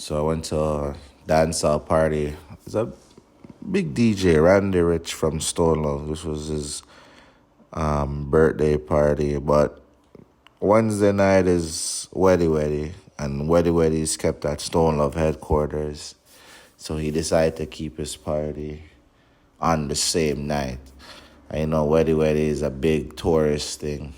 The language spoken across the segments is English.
So I went to a dancehall party. It's a big DJ, Randy Rich from Stone Love. This was his birthday party. But Wednesday night is Weddy Weddy, and Weddy Weddy is kept at Stone Love headquarters. So he decided to keep his party on the same night. And Weddy Weddy is a big tourist thing.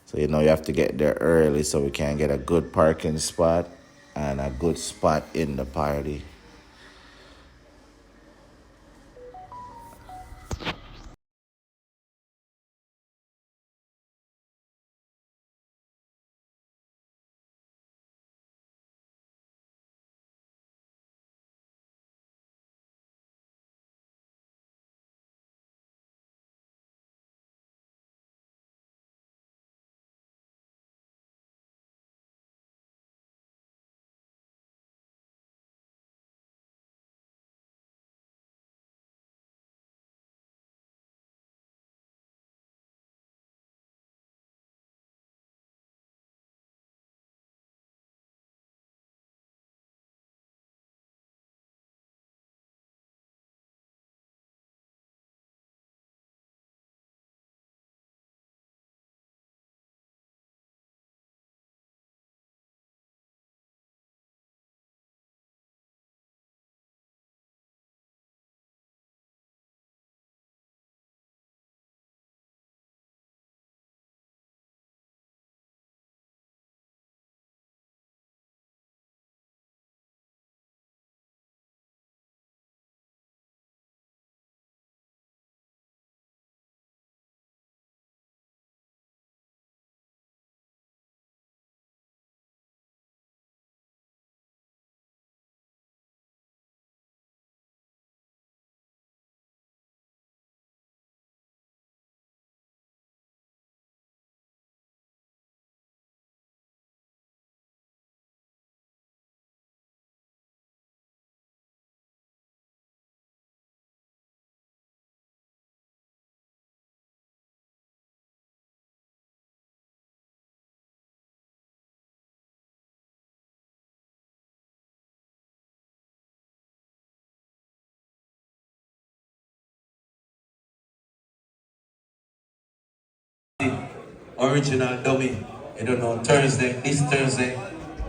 So, you have to get there early so we can get a good parking spot and a good spot in the party. Original dummy. You don't know Thursday. This Thursday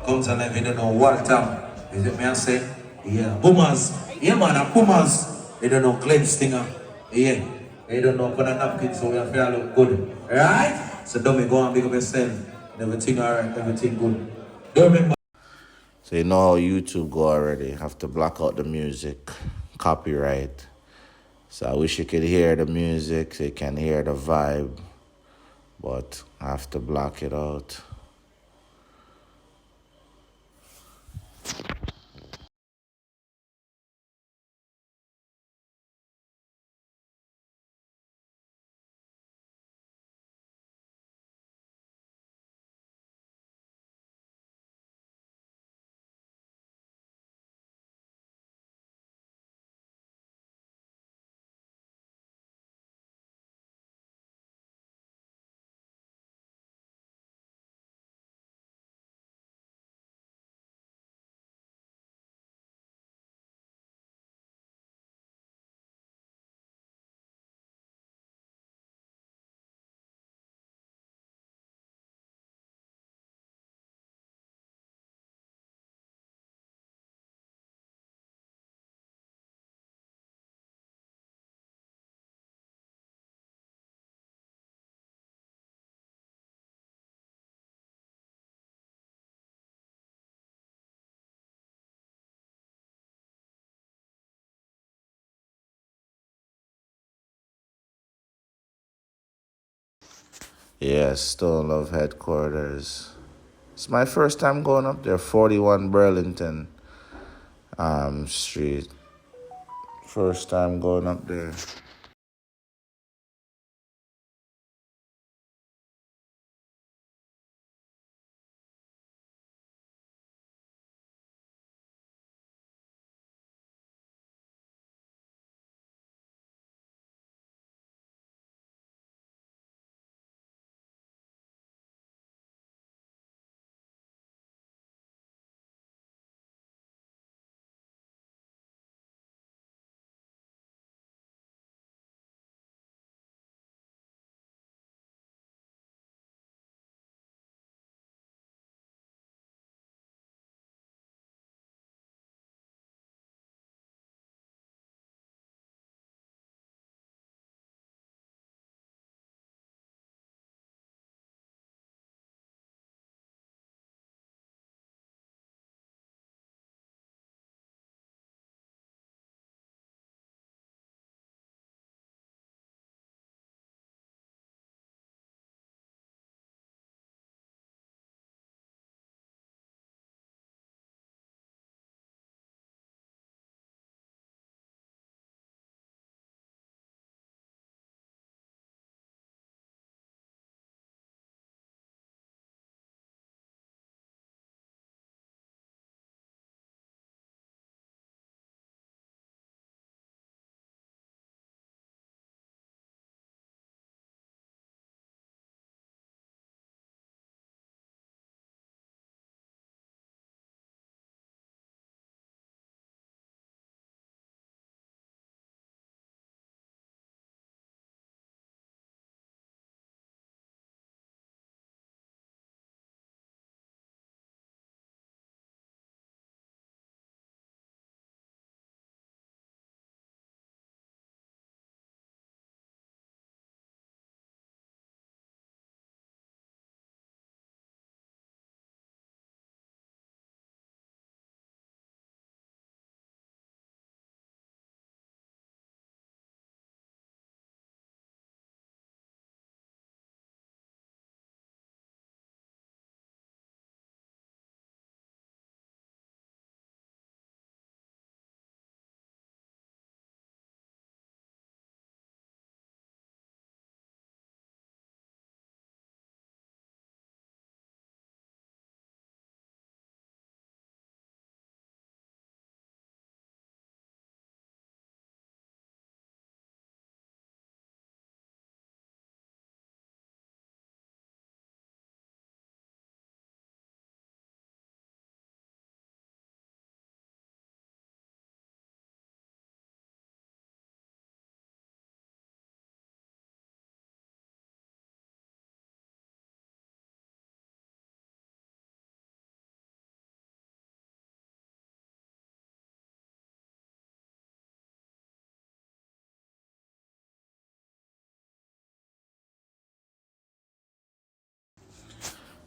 comes alive. You don't know what time. Is it me I say? Yeah, boomers. Yeah, man, boomers. You don't know Glenn Stinger. Yeah. You don't know put a napkin so we have to look good. Right? So dummy, go and big up yourself. Everything alright. Everything good. Don't remember. So you know how YouTube go already. Have to block out the music, copyright. So I wish you could hear the music so you can hear the vibe. But I have to block it out. Yes, Stone Love headquarters. It's my first time going up there, 41 Burlington Street. First time going up there.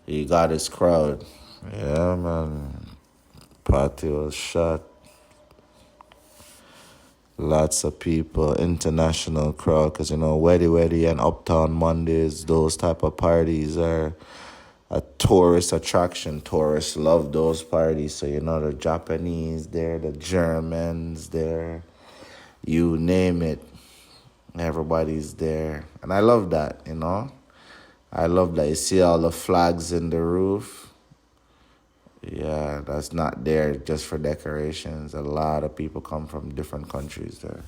He got his crowd. Yeah, man. Party was shot. Lots of people, international crowd, because Weddy Weddy and Uptown Mondays, those type of parties are a tourist attraction. Tourists love those parties. So the Japanese there, the Germans there, you name it, everybody's there, and I love that. I love that you see all the flags in the roof. Yeah, that's not there just for decorations. A lot of people come from different countries there.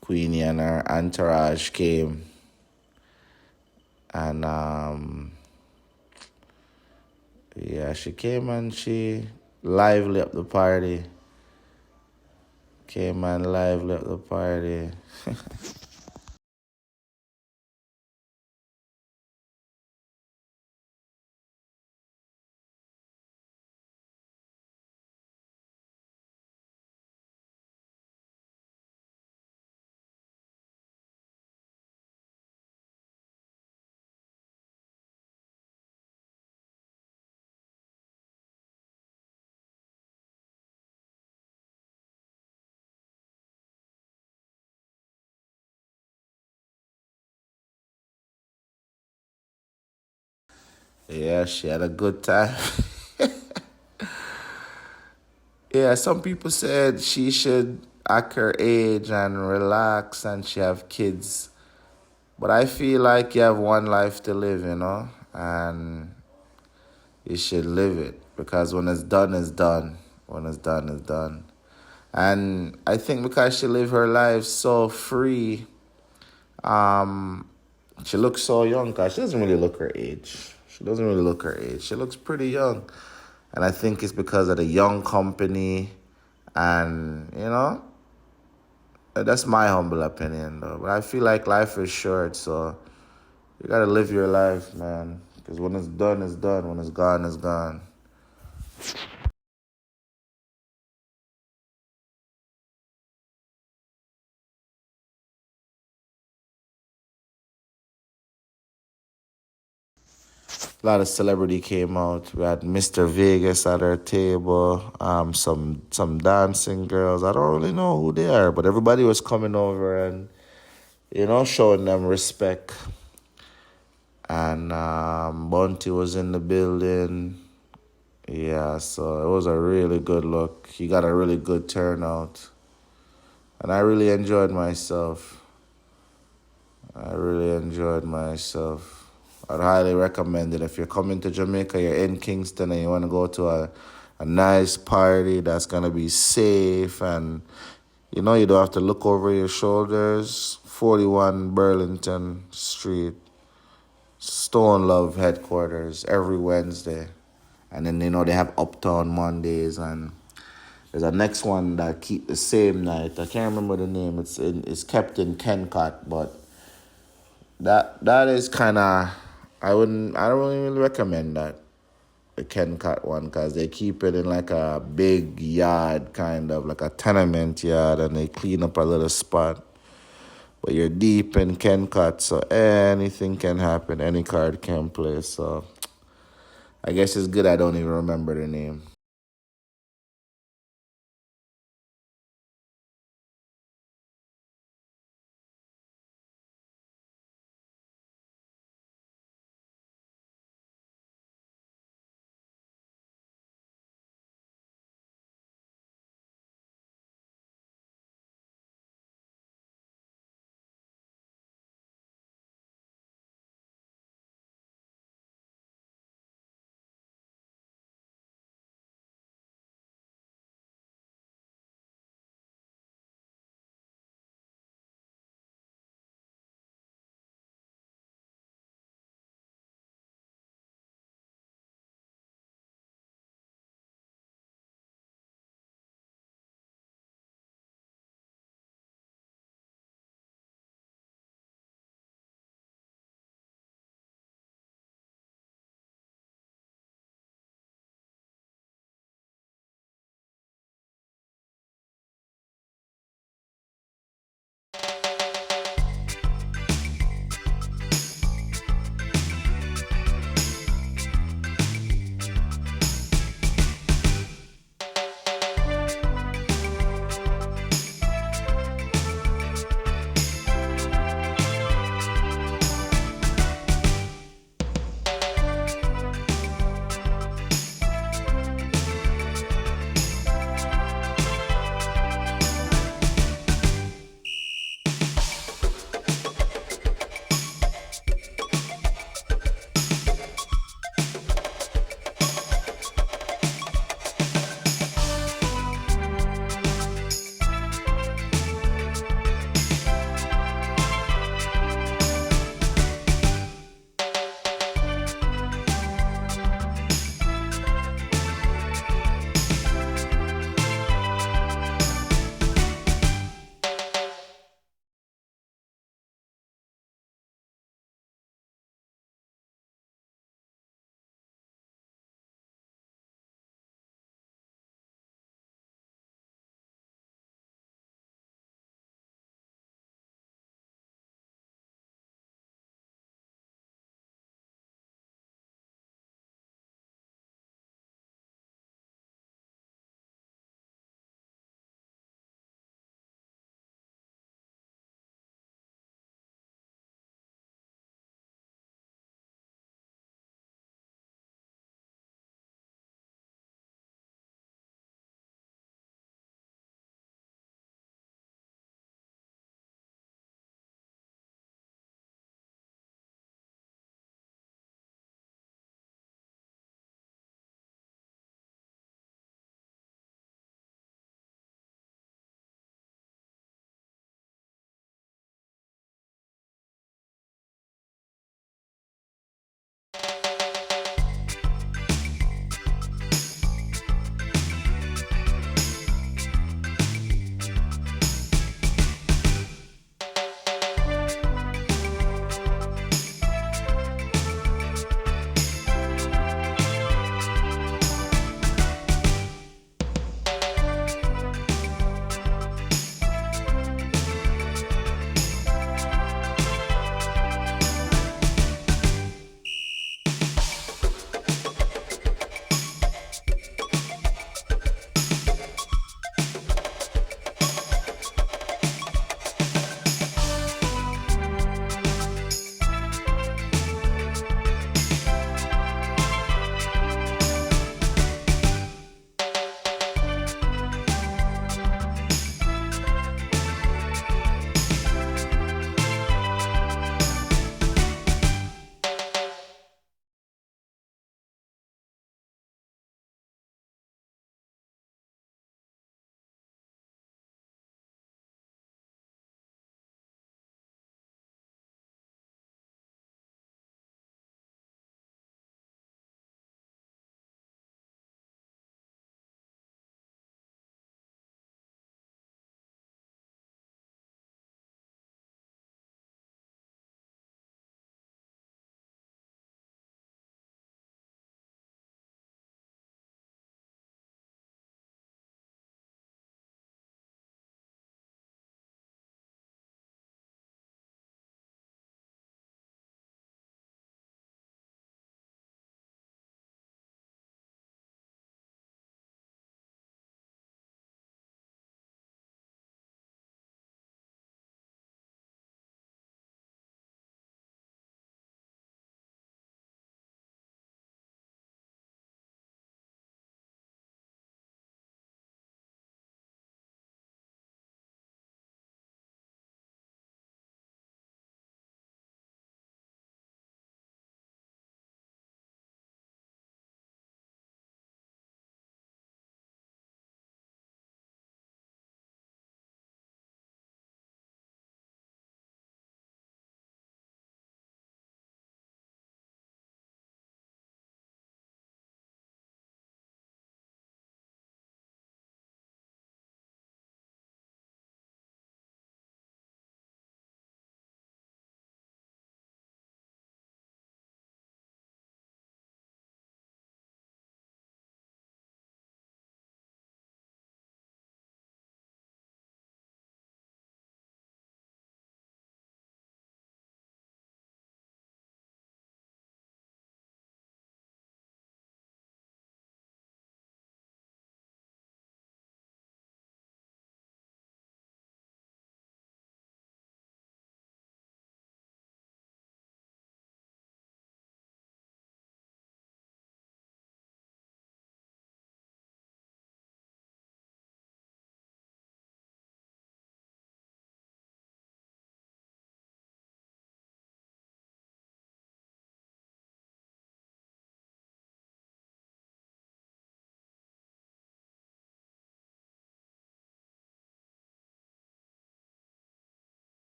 Queenie and her entourage came, and yeah, she came and she lively up the party. Came and lively up the party. Yeah, she had a good time. Yeah, some people said she should act her age and relax and she have kids. But I feel like you have one life to live, and you should live it because when it's done, it's done. When it's done, it's done. And I think because she lived her life so free, um, she looks so young because she doesn't really look her age. She doesn't really look her age. She looks pretty young. And I think it's because of the young company. And, that's my humble opinion, though. But I feel like life is short, so you gotta live your life, man. Because when it's done, it's done. When it's gone, it's gone. A lot of celebrity came out. We had Mr. Vegas at our table. Some dancing girls. I don't really know who they are, but everybody was coming over and showing them respect. And Bunty was in the building. Yeah, so it was a really good look. He got a really good turnout, and I really enjoyed myself. I really enjoyed myself. I'd highly recommend it. If you're coming to Jamaica, you're in Kingston, and you want to go to a nice party that's going to be safe, and you don't have to look over your shoulders. 41 Burlington Street, Stone Love headquarters, every Wednesday. And then, they have Uptown Mondays, and there's a next one that keep the same night. I can't remember the name. It's kept in Kencott, but that is kind of I don't really recommend that the Kencott one because they keep it in like a big yard, kind of like a tenement yard, and they clean up a little spot. But you're deep in Kencott, so anything can happen. Any card can play. So I guess it's good I don't even remember the name.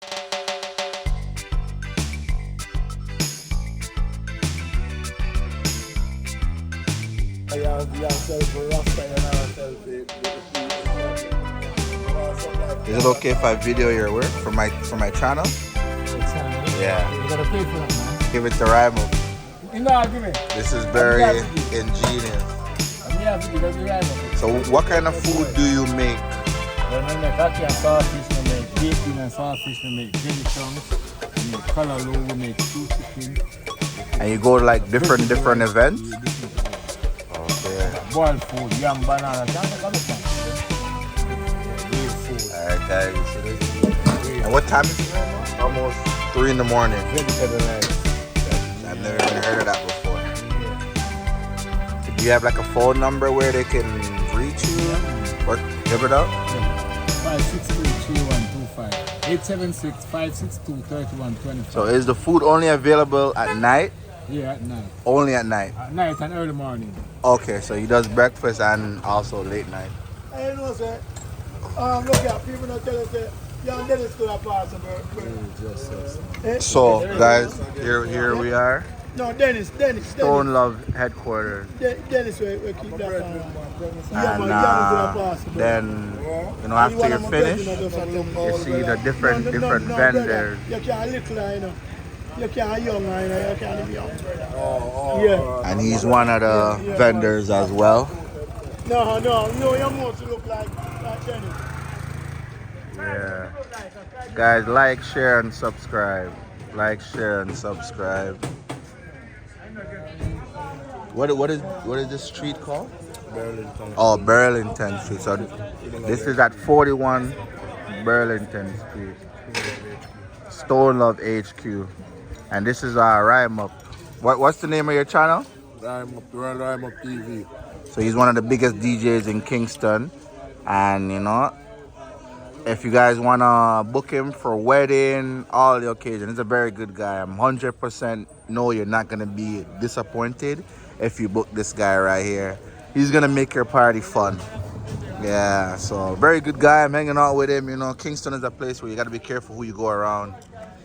Is it okay if I video your work for my channel? Yeah. You gotta pay for that, man. Give it to Rimo. No, give me. This is very ingenious. So what kind of food do you make? Well, I make ackee and saltfish, I make bacon and saltfish, I make jelly chunks, I make callaloo, we make stew chicken. And you go to like different events? Boiled food, yam, banana, Alright guys. And what time is it? Almost 3 in the morning. I've never even heard of that before. Do you have like a phone number where they can reach you? What? Give it up? 562-3125. 876-562-3125. So is the food only available at night? Yeah, at night. Only at night? At night and early morning. Okay, so he does breakfast and also late night. I know, sir. Look at people don't tell us that young Dennis could have passed So guys, here we are. No, Dennis. Stone Love headquarters. Dennis will keep that And then, you know, after you finish, you see the different vendors. You can't little, you know. You can't young, you know. You can't be young. Yeah. And he's one of the vendors as well. No, you must look like Dennis. Yeah. Guys, like, share, and subscribe. Like, share, and subscribe. What is this street called? Burlington. Oh, Burlington Street. So this is at 41 Burlington Street. Stone Love HQ. And this is our Rhyme Up. What's the name of your channel? Rhyme Up TV. So he's one of the biggest DJs in Kingston. And you know, if you guys wanna book him for wedding, all the occasion, he's a very good guy. I'm 100% know you're not gonna be disappointed if you book this guy right here. He's gonna make your party fun. Yeah, so very good guy. I'm hanging out with him. You know, Kingston is a place where you gotta be careful who you go around.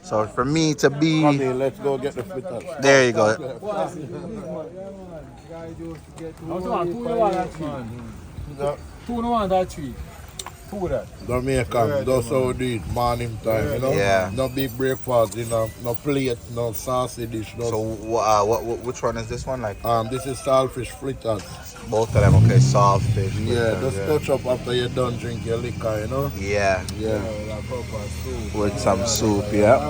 So for me to be, Come here, let's go get the flitters. there you go. Jamaican, that's how we do it, morning time, you know? Yeah. No big breakfast, you know, no plate, no saucy dish. No. So which one is this one? Like This is saltfish fritters. both of them? Okay, saltfish. Yeah, just touch up after you're done drink your liquor, you know? Yeah. Yeah. With some soup, yep.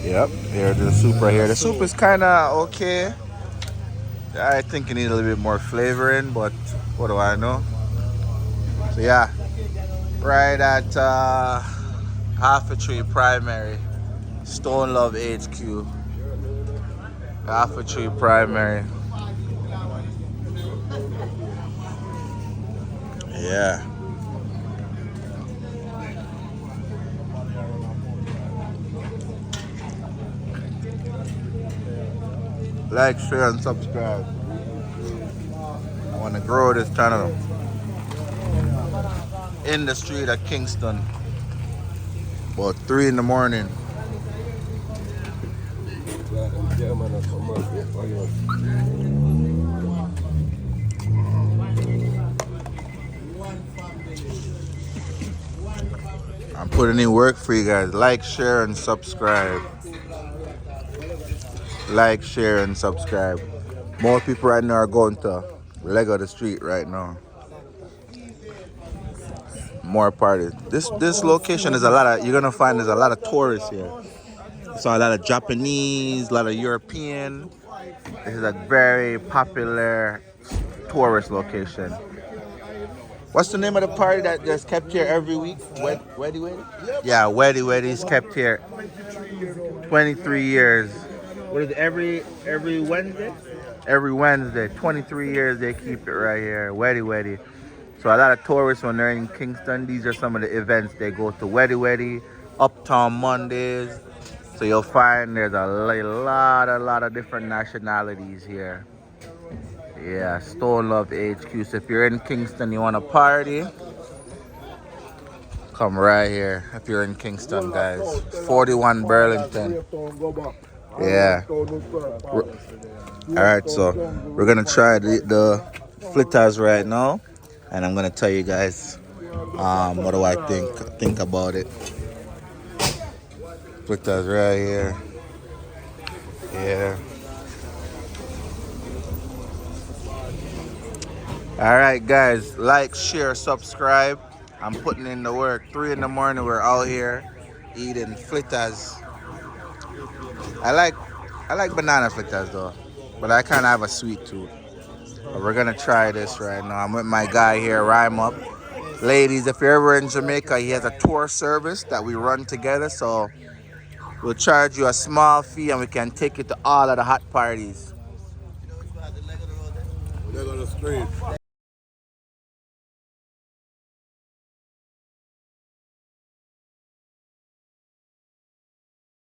Yep, here's the soup right here. The soup is kind of okay. I think it needs a little bit more flavoring, but what do I know? So yeah, right at Half a Tree Primary, Stone Love HQ. Half a Tree Primary. Yeah. Like, share, and subscribe. I want to grow this channel. In the street at Kingston. About 3 in the morning. I'm putting in work for you guys. Like, share, and subscribe. Like, share, and subscribe. More people right now are going to Lego the street right now. More parties. This location is a lot of, you're gonna find there's a lot of tourists here. So a lot of Japanese, a lot of European. This is a very popular tourist location. What's the name of the party that just kept here every week? Weddy Weddy? Yeah, Weddy Weddy's kept here 23 years. What is it, every Wednesday? Every Wednesday, 23 years they keep it right here, Weddy Weddy. So a lot of tourists when they're in Kingston, these are some of the events they go to. Weddy Weddy, Uptown Mondays. So you'll find there's a lot of different nationalities here. Yeah, Stone Love HQ. So if you're in Kingston, you want to party, come right here if you're in Kingston, guys. 41 Burlington. Yeah. Alright, so we're gonna try the flitters right now, and I'm gonna tell you guys what do I think about it. Flitters right here. Yeah. Alright guys, like, share, subscribe. I'm putting in the work. 3 in the morning, we're out here eating flitters. I like banana flitters though, but I kind of have a sweet tooth. But we're gonna try this right now. I'm with my guy here, Rhyme Up. Ladies, if you're ever in Jamaica, he has a tour service that we run together, so we'll charge you a small fee and we can take you to all of the hot parties. They're on the street.